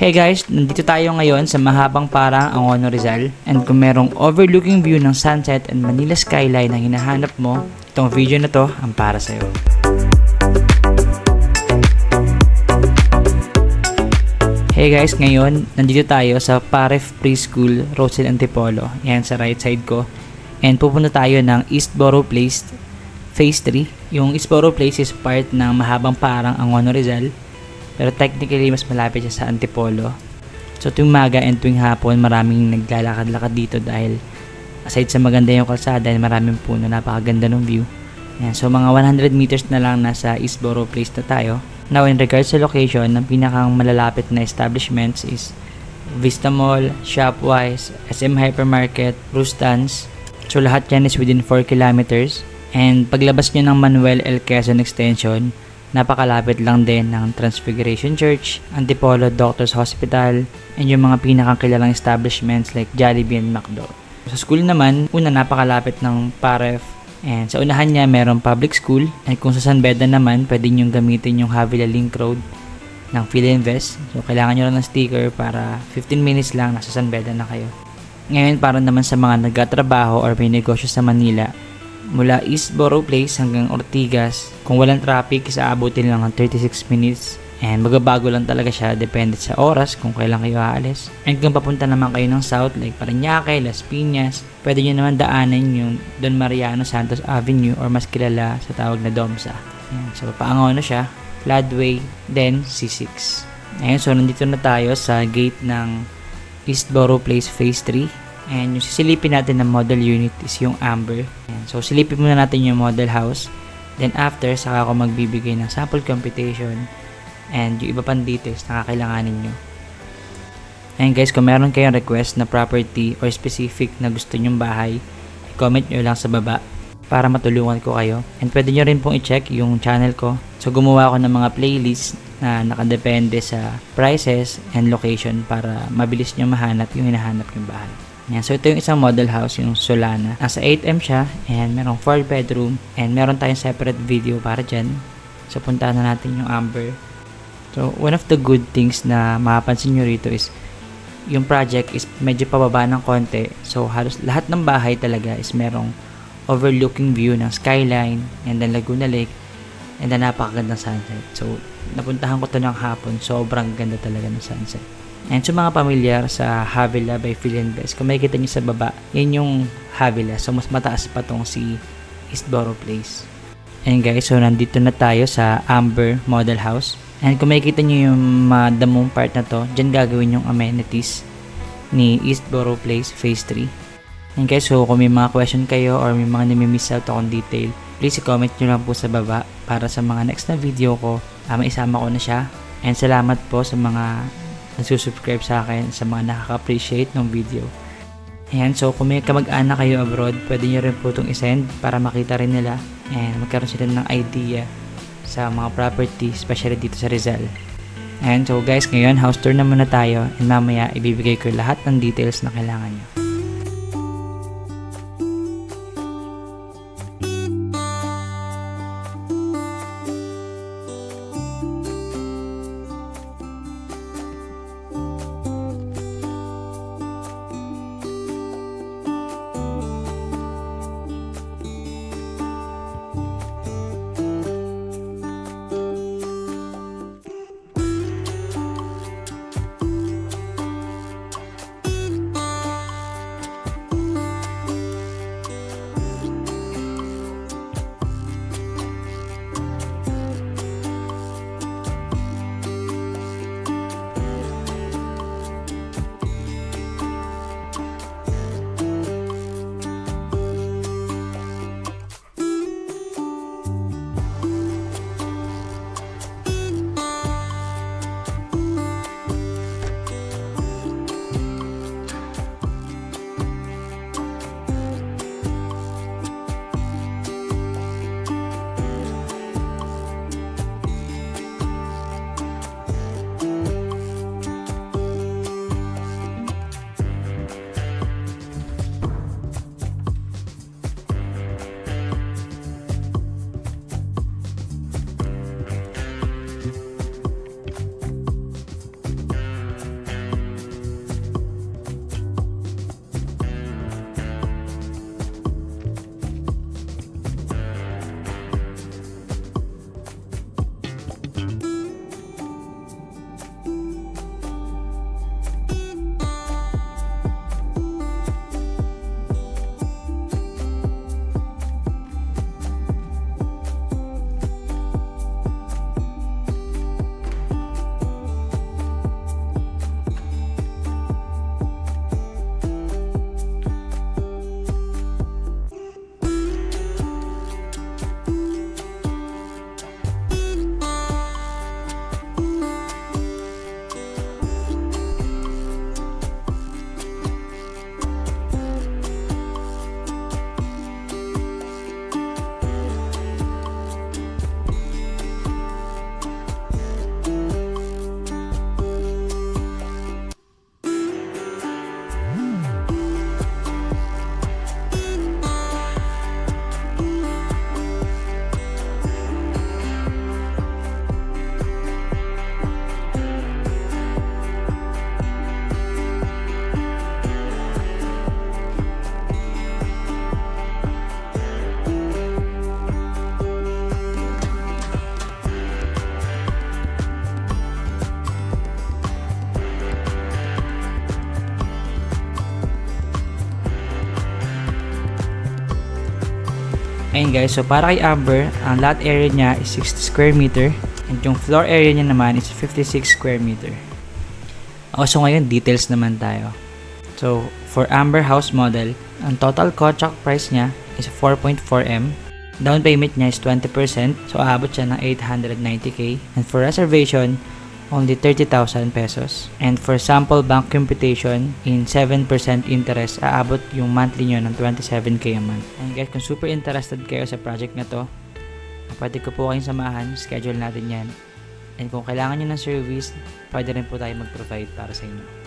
Hey guys, nandito tayo ngayon sa mahabang parang Angono Rizal, and kung merong overlooking view ng sunset and Manila skyline na hinahanap mo, itong video na to ang para sa'yo. Hey guys, ngayon nandito tayo sa Paref Preschool, Rosel Antipolo, yan sa right side ko, and pupunta tayo ng Eastboro Place Phase 3. Yung Eastboro Place is part ng mahabang parang Angono Rizal, pero technically mas malapit siya sa Antipolo. So tuwing maga and tuwing hapon maraming naglalakad-lakad dito dahil aside sa maganda yung kalsada, maraming puno, napakaganda ng view. Yan, so mga 100 meters na lang nasa Eastboro Place na tayo. Now in regards sa location, ang pinakang malalapit na establishments is Vista Mall, Shopwise, SM Hypermarket, Rustans. So lahat yan is within 4 kilometers. And paglabas nyo ng Manuel L. Quezon Extension, napakalapit lang din ng Transfiguration Church, Antipolo Doctors Hospital, and yung mga pinakakilalang establishments like Jollibee and McDo. Sa school naman, una napakalapit ng Paref, and sa unahan niya merong public school, and kung sa San Beda naman, pwede nyo gamitin yung Havila Link Road ng PhilInvest. So kailangan nyo lang ng sticker para 15 minutes lang nasa San Beda na kayo. Ngayon, para naman sa mga nagtatrabaho or may negosyo sa Manila, mula Eastboro Place hanggang Ortigas, kung walang traffic, isaabutin lang ng 36 minutes. And magbabago lang talaga siya, depende sa oras kung kailan kayo aalis. And kung papunta naman kayo ng south, like Parañaque, Las Piñas, pwede nyo naman daanan yung Don Mariano Santos Avenue or mas kilala sa tawag na Domsa. Ayan, so paangono siya, Floodway, then C6. Ayan, so nandito na tayo sa gate ng Eastboro Place Phase 3. And yung sisilipin natin na model unit is yung Amber. And so silipin muna natin yung model house. Then after, saka ako magbibigay ng sample computation and yung iba pang details na kakailanganin nyo. And guys, kung meron kayong request na property or specific na gusto nyong bahay, i-comment nyo lang sa baba para matulungan ko kayo. And pwede nyo rin pong i-check yung channel ko. So gumawa ako ng mga playlist na nakadepende sa prices and location para mabilis nyo mahanap yung hinahanap yung bahay. Yan. So ito yung isang model house, yung Solana. Nasa 8M siya and merong 4 bedroom and meron tayong separate video para dyan. So puntahan na natin yung Amber. So one of the good things na mapapansin nyo rito is yung project is medyo pababa ng konti. So halos lahat ng bahay talaga is merong overlooking view ng skyline and then Laguna Lake and then napakagandang sunset. So napuntahan ko to ng hapon, sobrang ganda talaga ng sunset. And sa mga pamilyar sa Havila by PhilInvest, kung makikita nyo sa baba, yan yung Havila. So mas mataas pa tong si Eastboro Place. And guys, so nandito na tayo sa Amber Model House. And kung makikita nyo yung damong part na to, dyan gagawin yung amenities ni Eastboro Place Phase 3. And guys, so kung may mga question kayo or may mga nami-miss out akong detail, please i-comment nyo lang po sa baba para sa mga next na video ko, maisama ko na siya. And salamat po sa mga nagsusubscribe sa akin, sa mga nakaka-appreciate ng video. Ayan, so kung may kamag-anak kayo abroad, pwede nyo rin po itong isend para makita rin nila and magkaroon sila ng idea sa mga property, especially dito sa Rizal. Ayan, so guys, ngayon house tour na muna tayo and mamaya ibibigay ko lahat ng details na kailangan nyo. Ayun guys, so para kay Amber, ang lot area niya is 60 square meter and yung floor area niya naman is 56 square meter. So ngayon, details naman tayo. So, for Amber house model, ang total contract price niya is 4.4M. Down payment niya is 20%, so aabot siya ng 890k. And for reservation, only 30,000 pesos. And for sample bank computation, in 7% interest, aabot yung monthly nyo ng 27k a month. And guys, kung super interested kayo sa project na to, pwede ko po kayong samahan, schedule natin yan. And kung kailangan nyo ng service, pwede rin po tayo mag-provide para sa inyo.